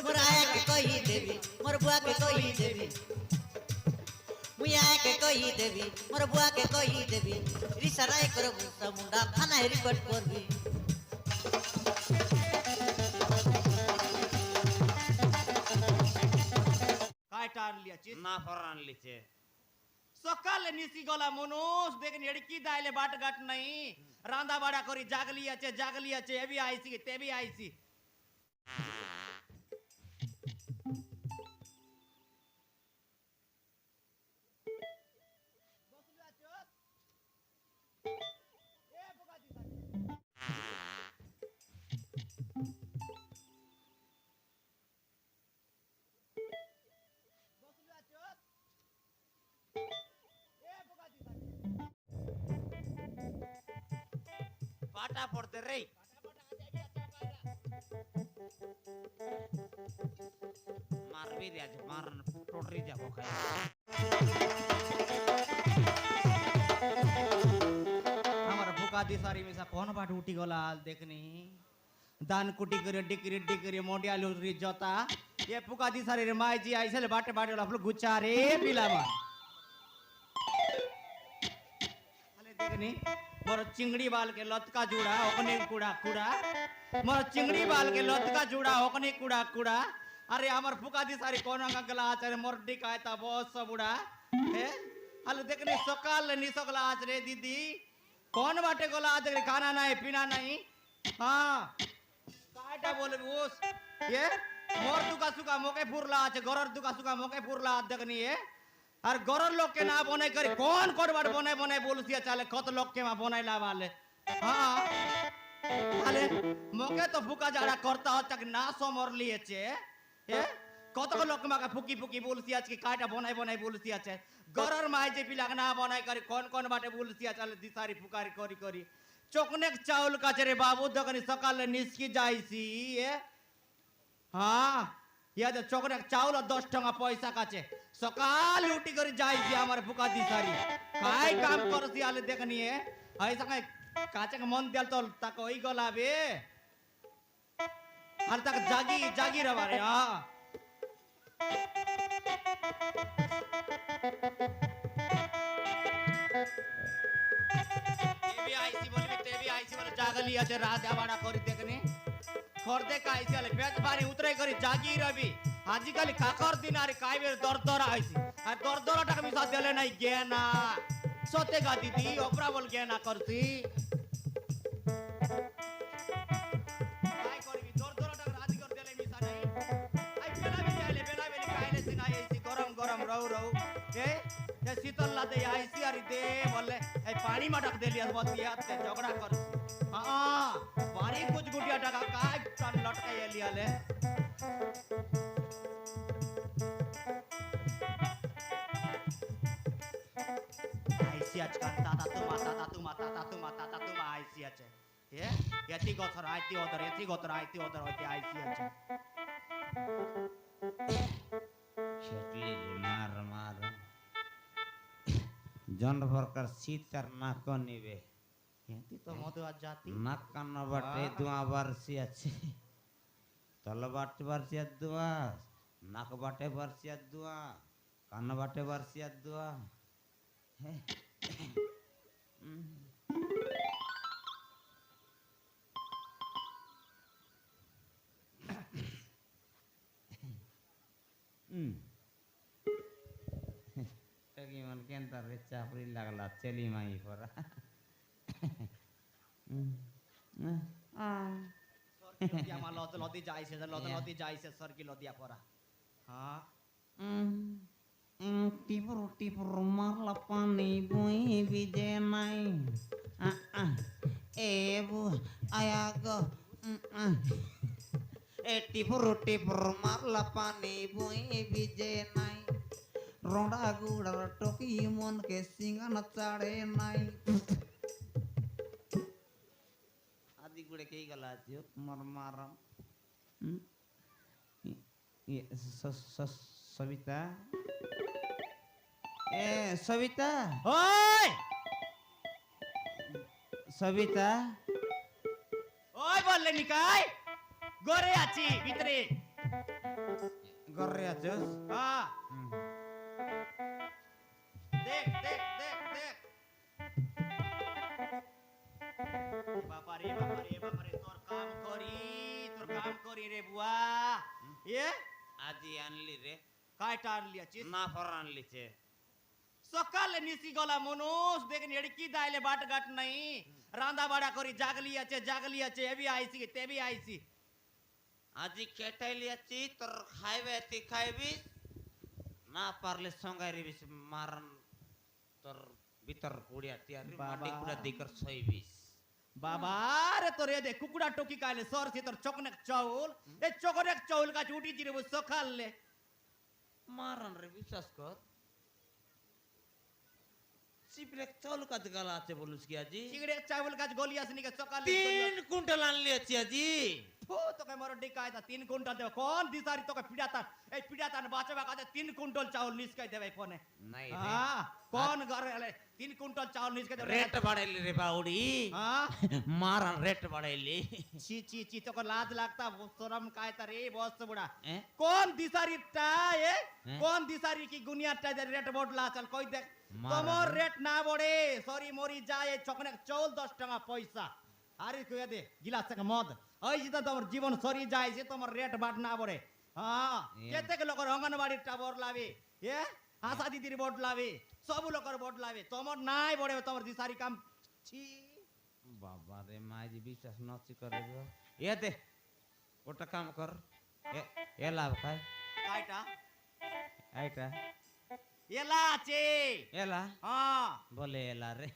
मोर आया के कही देवी मोर बुआ के कही देवी मुई आया के कही देवी मोर बुआ के कही देवी रिसराय करबू समुंडा थाना रिपोर्ट करबी টান লিয়াছিস না ফরান লিছে সকালে নিসি গলা মনোজ দেখনি এড়কি দাইলে বাট গাট নাই রান্দা বাড়া করি জাগলি আছে এবি আইছি তেবি আইছি पाटा पड़ते रे মারবি রে আজ মার টোটরি যাব খাই আমার ভুকা দি সারি মিসা কোন बाट उठी गला देखनी दान कुटी करे डिकरी मोडिया लुरी जोता ये फुका दी सारी रे माई जी आइसले बाटे आपलो गुच्छा रे पिलामा अले देखनी मोर चिंगड़ी बाल के लतका जुड़ा ओकने कुड़ा कुड़ा मोर चिंगड़ी बाल के लतका जुड़ा ओकने कुड़ा कुड़ा अरे हमर फुका दी सारी कोना का गला आचरे मोर डिकायता बहुत सब उड़ा हे हल देखने सकाल नि सकला आज रे दीदी कौन बाटे गोला आज रे खाना नहीं पीना नहीं हां काटा बोले उस ये मोर दुका सुका मोके फुरला आज गरर दुका सुका मोके फुरला आज देखनी है और गरर लोग के ना बने करे कौन बार बने बोलसिया चले कत लोग के मा बनाइला वाले हां अरे मोके तो फुका जाड़ा करता हो तक ना समर लिएছে ए কত লোক মাকে ফুকি ফুকি বলছি আজকে কাটা বনাই বলছি আছে গরর মাই যে পিলাক না বনাই করে কোন বাটে বলছি আছে দিসারি ফুকারি করি করি চকনেক চাউল কাছে রে বাবু দোকানে সকালে নিসকি যাইছি এ হ্যাঁ ইয়া তো চকনেক চাউল 10 টাকা পয়সা কাছে সকালে উঠি করে যাইছি আমার ফুকা দিসারি কাই কাম করছি আলে দেখনি এ এই সঙ্গে কাছে মন দেল তো তাকে ওই গলাবে আর তাকে জাগি রবারে হ্যাঁ तेवी आईसी बोले जागली আছে রাত আবাড়া করি দেখনি খরদে কাইছি আলে পেট বাড়ি উতরে করি জাগি রবি আজিকালি কাকর দিন আর কাইবের দরদরা আইছি আর দরদরাটা মিশা দেলে নাই জ্ঞানা সতেগা দিদি অপরা বল জ্ঞানা করছি शीतल लादे आईसी अरे दे बोले ए पानी में ढक देली बस याद ते झगड़ा कर हां पानी कुछ गुटिया ढका काय टन लटके एलिया ले आईसी आज का दादा तू माता आईसी আছে এ এতি গথর আইতি ওদর হইতে আইছি আছে শেটলি মার জন ভরকার শীতার নাক নিবে এতি তো মধু আজ জাতি নাক কান বাটে দুয়া বারসি আছে তল বাটে বারসি দুয়া নাক বাটে বারসি দুয়া কান বাটে বারসি দুয়া হে तगी मन के अंतर रे चापरी लागला चली माई परा या मा लदी जाइसे सर की लदिया परा हां टिपर मारला पानी बुई बिजे नाई ए बु आया गो ए टिपर मारला पानी बुई बिजे नाई रोड़ा गुड़ा टोकी मन के सिंगन चाड़े नाई आदि गुड़े के गला जो मर मारम ये सविता ए सविता ओए सविता ओए बोलले निकाय गोरे आची ভিতরে ঘরে আছিস হ্যাঁ হুম। দেখ দেখ দেখ দেখ বাবারে বাবারে বাবারে তোর কাম করি রে বুয়া এ আজি আনলি রে কাইটা আনলি আছিস না ফর আনলিছে সকালে নিশি গলা মনুষ দেখেন এড়কি দাইলে বাট গাট নাই রান্দা বাড়া করি জাগলি আছে এবি আইছি তেবি আইছি আজি কেটাইলি আছি তোর খাইবে তুই খাইবি না পারলে সঙ্গাই রিবিস মারন তোর ভিতর পুড়িয়া তিয়ারি বাবা। মাটি পুরা দিকর সইবিস বাবা রে তোর এ দে কুকুড়া টকি কাইলে সরছে তোর চকনেক চাউল এ চকনেক চাউল গাছ উঠিছি রে সকালে মারন রে বিশ্বাস কর সিপ্রেক চাউল কাজ গালা আছে বলুস কি আজি চিংড়ে চাউল গাছ গলি আসনি কে সকালে 3 কুইন্টাল আনলি আছি আজি ফো তোকে মর ডিকাই তা 3 কুইন্টাল দেব কোন দিসারি তোকে পিড়াতা এই পিড়াতা বাঁচবা কাছে 3 কুইন্টাল চাউল নিসকাই দেবে ফোনে নাই রে হ্যাঁ কোন ঘরে এলে 3 কুইন্টাল চাউল নিসকাই দেবে রেট বাড়াইলি রে বাউড়ি হ্যাঁ মারন রেট বাড়াইলি ছি ছি ছি তোকে লাজ লাগতা শরম কায়তা রে বস বুড়া এ? কোন দিসারিটা এ হ্যাঁ? কোন দিসারি কি গুনিয়াটা যে রেট বড়লা চল কই দেখ মারা তোমার রে। রেট না বড়ে সরি মরি যায় চকনে চাউল 10 টাকা পয়সা আরে কই দে গিলাস থেকে মদ ওই যে তোমার জীবন সরি যায় যে তোমার রেট বাট না বড়ে হ্যাঁ এ। কেতে লোকের অঙ্গনবাড়ির টা বড়লাবে এ আশা দিদির বড়লাবে সব লোকের বড়লাবে তোমার নাই বড়ে তোমার দিসারি কাম ছি বাবা রে মাঝি বিশ্বাস নচি করে গো এ দে ওটা কাম কর এ লাভ খাই কাইটা এইটা এলা আছে এলা হ্যাঁ বলে এলা রে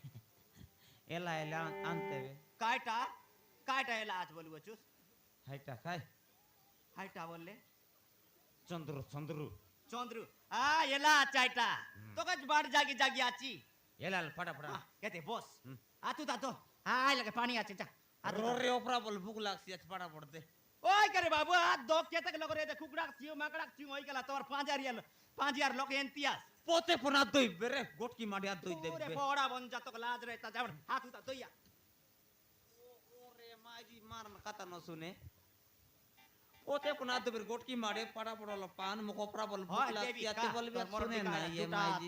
এলা এলা আনতে হবে কাইটা কাইটা এলা আজ বলবো চুস হাইটা খাই হাইটা বললে চন্দ্রু চন্দ্রু চন্দ্রু এলা চাইটা তোকে বাড় জাগি জাগি আছি এলা ফটা ফটা কেতে বস হুম। আতু তা তো হাই লাগে পানি আছে যা আতু তা। রে ওপরা বল ভুক লাগছি আজ ফটা পড়তে ওই করে বাবু হাত দো কেতে লোক রে কুকুড়া চিউ মাকড়া চিউ ওই গেলা তোমার 5000 লোক এন্তিয়াস পোতে পোনা দই বেরে গোটকি মাডিয়া দই ওরে দেবে বড়া বঞ্জা তোকে লাজ রে তা যাবর হাত উতা দইয়া ওরে মাঝি মারন কথা ন শুনে পোতে পোনা দই গোটকি মাডে পড়া পড়ল পান মুখ ওপরা বল ভুক হয় লাগছি দেবি আতে বলবে শুনে না এ মাঝি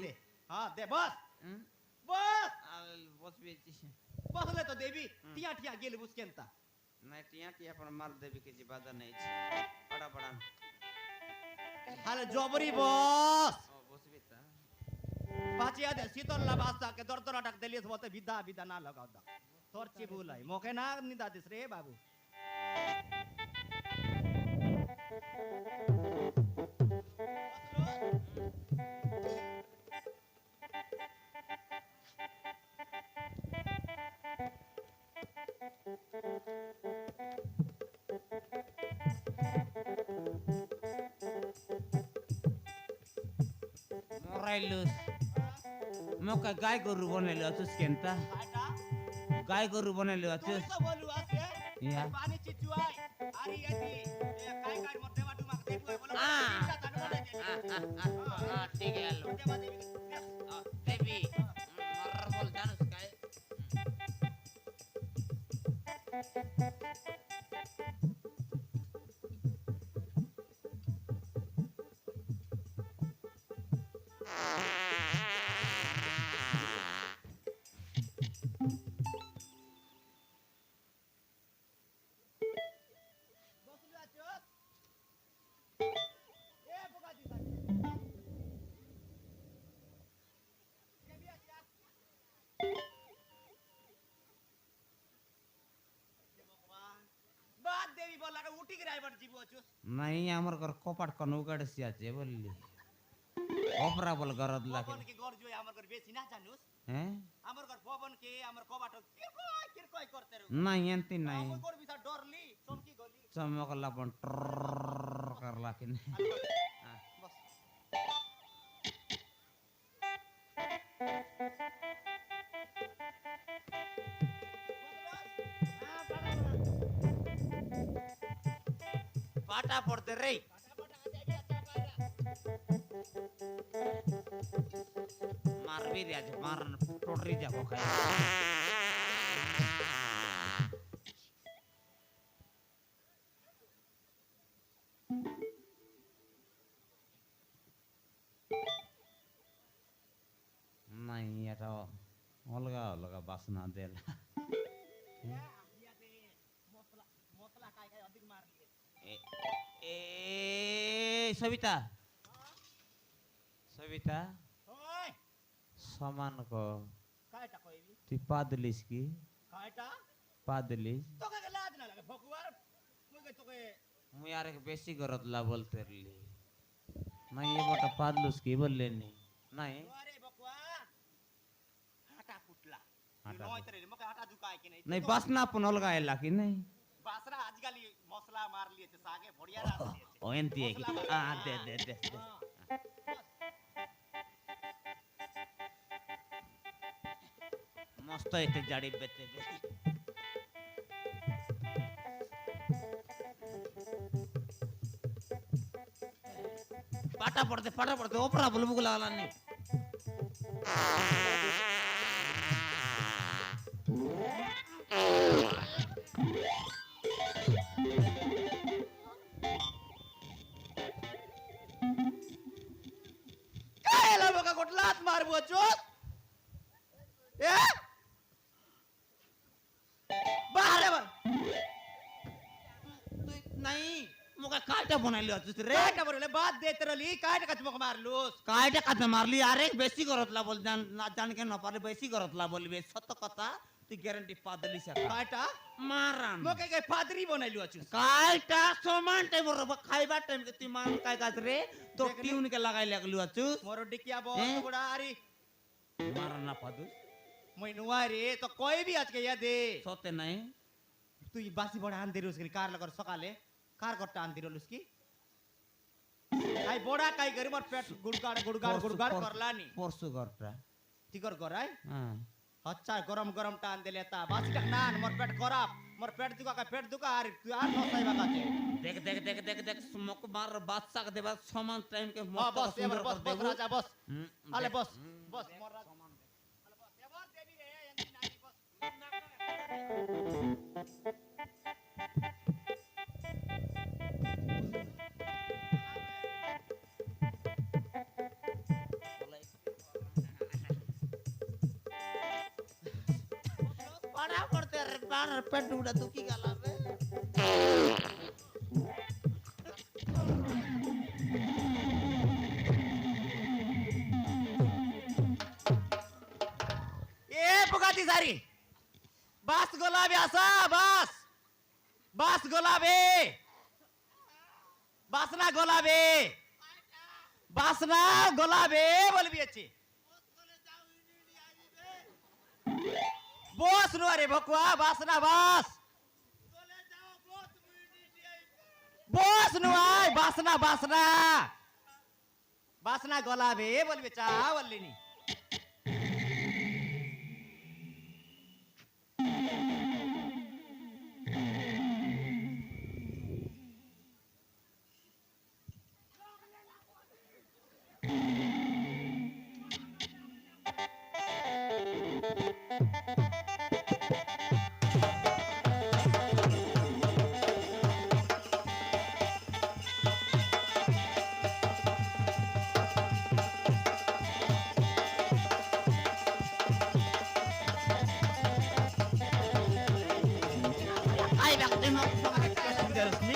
হ্যাঁ দে বস হুম বস আল বসবে বসলে তো দেবি টিয়া টিয়া গেল বুঝকেনতা না টিয়া টিয়া পর মার দেবে কিছু বাধা নেই পড়া পড়া হালে জবরি বস ও বসবে তা পাচিয়া দে শীতল বাসা কে দরদরা ডাক দেলিস বলতে বিদা বিদা না লাগাও দা তোর চি ভুলাই মোকে না নিদা দিস রে বাবু মোরাইলুস মোকা গাই গরু বনাইলো আছিস কেনতা আটা গাই গরু বনাইলো তুই আছিস তো বলু আছে ইয়া। পানি চিচুয়াই আরি এতি কাই কাই মধ্যে বাটু মাক দেবু বলো আ। তিনটা তান বলে দে ঠিক গেল দেবা দেবি দেবী মর বল জানুস কাই বসলু আছো এ পোকা দিস কেবি আছা বাদ দেবি বল লাগা উঠি কে রাইবার জীবু আছো নাই আমার ঘর কপাট কোন উগাড়ছি আছে বললি ওপরা বল গরদ লাগে পবন কে গর জয় আমার ঘর বেশি না জানুস হ্যাঁ আমার ঘর পবন কে আমার কবাট কিরকয় করতে রো নাই এনতি নাই আমার ঘর বিসা ডরলি চমকি গলি চমকলা পন করলা কিনে বস পাটা পড়তে রে মারবি রে আজ মারন টোটরি যাব খাই अलगा अलगा बासना देला मसला काय काय अधिक मारली ए सविता सविता होय सामान को काय टाकावी ती पादलीस की काय टा पादलीस तो काय लाज ना लागे भगवान तो काय मु यार एक बेसी करत ला बोलतेरली नाही ये मोठा पादलूस की बोलले नाही अरे भगवा हाटा फुटला हाटा नोय तरे मग हाटा दुखाय की नाही नाही बासना पण अलगा आयला की नाही बासरा आजकाल मसला मारली ते सागे बढिया राहते ओ एंती आहे की दे दे दे दे. मस्त येते जाडी बेते पाटा पडते ओपरा बुलबुक लागला नाही काय ला बघा कुठला हात मारबो चोत ए बाहेर बघ नाही मग काटा बनायली होती रे काय बरले बात देत रली काय टाकाच मग मारलोस काय टाकात मारली अरे बेसी करतला बोल जान के न पारले बेसी करतला बोल बे सत कथा ती गॅरंटी पादली सका काय टा मारान मग काय फादरी बनायली वाचूस काय टा सोमान टाइम बरोबर खायबा टाइम के ती मान काय गात रे तो देख नी. ट्यून के लगाय लागली वाचू मोरो डिकिया हैं? बहुत बड़ा अरे मारन ना पादू मैनुआ रे तो कोई भी आज के या दे सोते नहीं तू ये बासी बड़ा आन दे रे उसके कार लगर सकाले कार गट्टा आन दे रे उसकी काय बोडा काय गरी मर पेट गुडगाड करला नी परसु गरटा तिकर गराय हां अच्छा गरम गरम टान दे लेता बासी टक नान मोर पेट खराब मोर पेट दुखा का पेट दुखा अरे तू आ नो सही बात है देख स्मोक मार बादशाह के देबा समान टाइम के हां बस एबर बस बस राजा बस अले बस हम्म, बस मोर राजा अले बस एबर देवी रे यंती नानी बस बड़ा पड़ते रे बार पेट उड़ा दुखी गला रे ए पुगाती सारी बास गुलाबी असा बास गुलाबी बासना गुलाबी बोलबी अच्छी बोस नु अरे भकुआ बासना बोस नु आय बासना गुलाबी बोलबी चा बोलली नी काय लागते मग रश्मी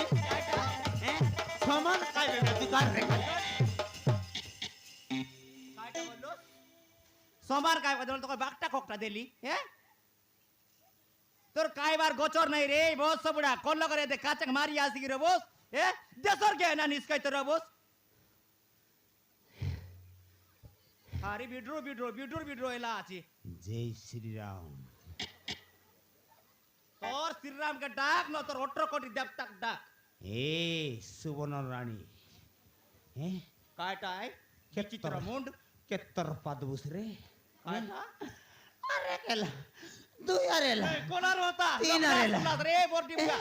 समान काय वेगळं तू काय रे काय काय बोललो सोमवार काय बदल तो काय बागटा खोकटा दिली हे तोर काय बार गोचर नाही रे बोस सबडा कोण लगर दे काचक मारी आसी गिरे बोस हे देसर के ना निस्काय तर बोस हारी बिड्रो एला आची जय श्री राम तोर श्रीराम के डाक न तोर ओट्रो कोटी देवतक डाक ए सुवर्ण राणी हे काय टाय चित्र मुंड केत्तर पादबुस रे काय टा अरे केला तू यारेला कोणार होता तीन आरेला. रे बोर्डी बुगा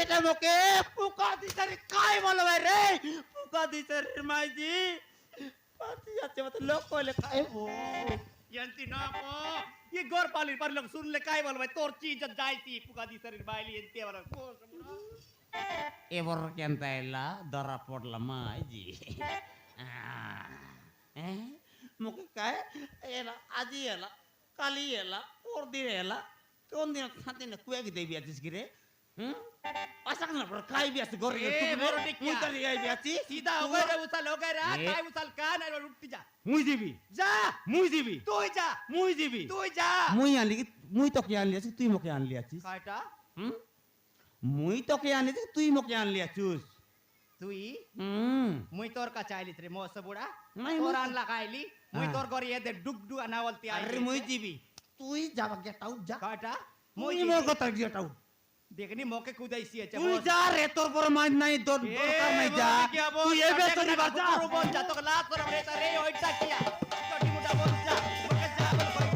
এটা মোকে পোকা দিছারি কাই বলবে রে পোকা দিছারি মাইজি পাতি যাচ্ছে মত লোক কইলে খাইবো यंती ना पो ये गोर पाली पर लोग सुन ले काय बोलबे तोर चीज जायती पुका दी शरीर बायली एंते वाला এবার কেনতা এলা ধরা পড়লাম মাইজি মোকে কায় এলা আজি এলা কালি এলা পরদিন এলা কোন দিন খাতে না কুয়াকে দেবি আছিস কি রে হুম পাসাক না পর খাই বিয়াছি ঘরে ए, मोर टिकिया। মুই তারি আই বিয়াছি सीधा हो गए रे उछल हो गए रे ए। काय उछल कान আর উঠতি যা মুই দিবি যা মুই দিবি তুই যা মুই দিবি তুই যা মুই আনলি কি মুই তোকে আনলি আছিস তুই মোকে আনলি আছিস কাটা হুম মুই তোকে আনলি তুই মোকে আনলি আছিস তুই হুম মুই তোর কা চাইলি রে মোস বুড়া নাই, তোর মুই- আনলা খাইলি মুই হ্যাঁ। তোর গরি এদে ডুক ডু আনাওলতি আই আরে মুই দিবি তুই যাবা গেট আউট যা কাটা মুই মুই মোর কথা গেট আউট দেখনি মোকে কুদাইছি আছে তুই যা রে তোর বড় মাইন নাই তোর দরকার নাই যা তুই এবে চলি বাজা বল যা তোকে লাত করে রে রে ওইটা কিয়া চটি মুটা বল যা মোকে যা বল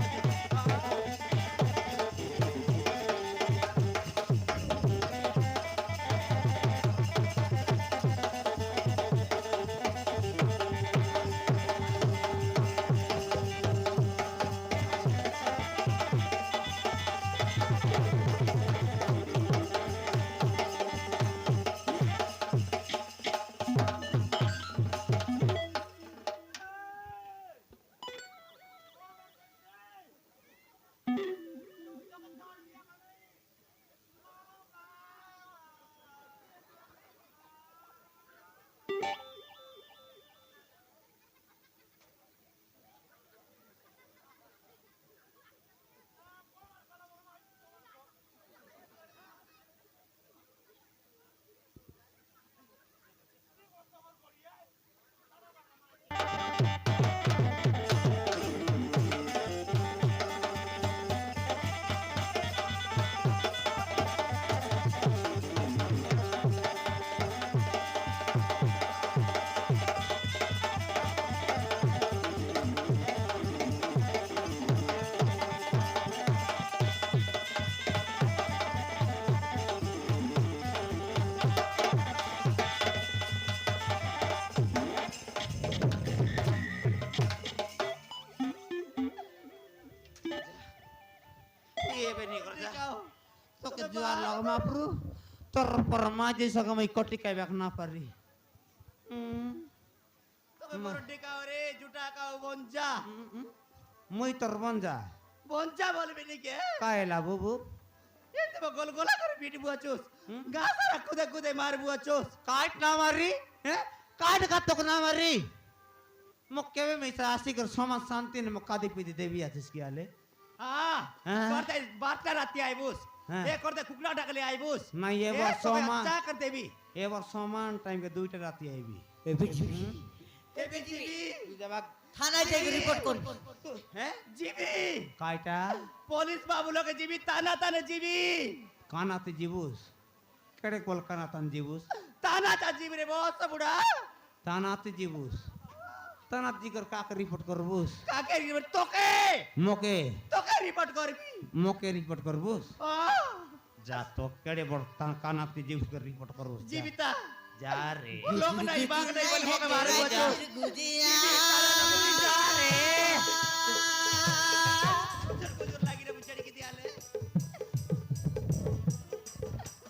কই এবে নি করে যা তোকে জুয়ার লাগ মাপরু তোর পরমা যে সগমই কোটি কাইবাক না পারি তোকে বড় টিকাও রে জুটা কাও বঞ্জা মুই তোর বঞ্জা বঞ্জা বলবি নাকি কায়লা বুবু এতে গোল গোলা করে পিটি বুয়াচোস গাছরা কুদে কুদে মার বুয়াচোস কাট না মারি হ্যাঁ কাট কা তোকে না মারি মোক কেবে মিছা আসি কর সমাজ শান্তি নে মোক কাদি পিদি দেবি আছিস কি আলে হ্যাঁ হ্যাঁ। করতে বারটা রাতে আইবুস হ্যাঁ। এ করতে কুকলা ডাকলে আইবুস না এবার সমান চা কর দেবি এবার সমান টাইম কে দুইটা রাতি আইবি এ বিজিবি তুই যাবা থানায় যাই রিপোর্ট করবি হ্যাঁ জিবি কাইটা পুলিশ বাবু লোকে জিবি তানা তানে জিবি কানাতে জিবুস কেড়ে কল কানাতান জিবুস তানা তা জিবি রে বস বুড়া তানাতে জিবুস তানাত জিগর কাকে রিপোর্ট করবুস কাকে রিপোর্ট তোকে মোকে তোকে রিপোর্ট করবি মোকে রিপোর্ট করবুস আহ, যা তো কেড়ে বড় কানাতে জিবুস কে রিপোর্ট করবুস যা। জীবিতা যা রে লোক নাই বাঘ নাই বলে মোকে মারে বুয়াচোস গুজিয়া যা রে গুজর লাগি রে বুঝাড়ি কি দিয়ালে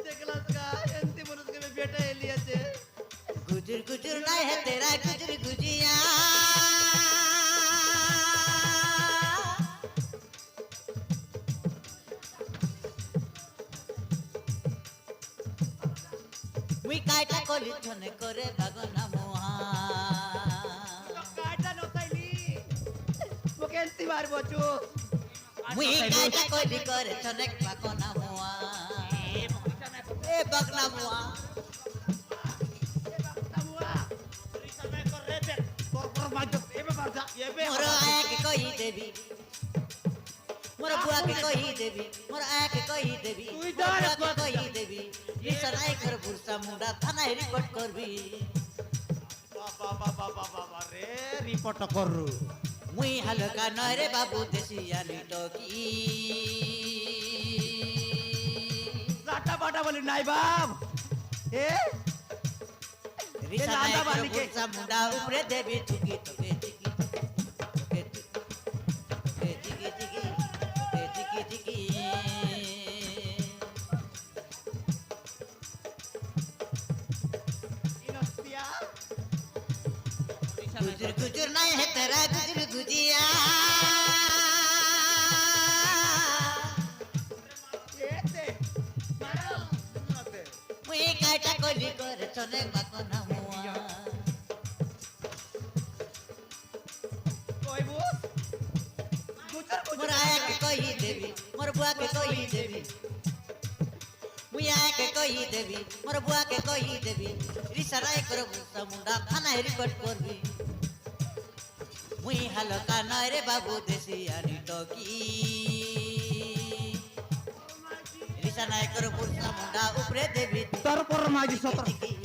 দেখলাস का एंती मनुष्य के बेटा एलियाছে गुजर गुजर नहीं है तेरा गुजर गुजिया মুই কাইটা কলি ছনে করে বাগনা মোহা কাটা নতাইলি মোকে এন্তি মার বুয়াচোস মুই কাইটা কলি করে ছনে বাগনা মোহা এ বাগনা মোহা मोर आया के कही देवी मोर बुआ के कही देवी मोर आया के कही देवी তুই मोर যা রে बुआ के বুয়া कही देवी निशन आई कर बुरसा मुंडा थाना रिपोर्ट करबी রিপোর্ট করু मुई हलका नय रे बाबू देसिया लिटकी লাটা বাটা বলি নাই বাপ এ रिशन आई लाडा कर वाली के- बुरसा मुंडा ऊपरे देवी चुकी तोके चिकी तोके चिकी चिकी तोके चिकी चिकी ইনস্তিয়া गुजर गुजर नहीं है तेरा गुजर गुजिया এটা কইলি করে চলে মাকো না মুয়া কই বুস গুচর মোর গুচর আয়াকে কই দেবি মোর বুয়াকে কই দেবি মুই আয়াকে কই দেবি মোর বুয়াকে কই দেবি রিসারাই করবু মুন্ডা থানায় রিপোর্ট করবি মুই হালকা নয় রে বাবু দেশি আনি টকি রিসা নাই করবু মুন্ডা উপরে দেবি তারপর মাঝি সতর টিকি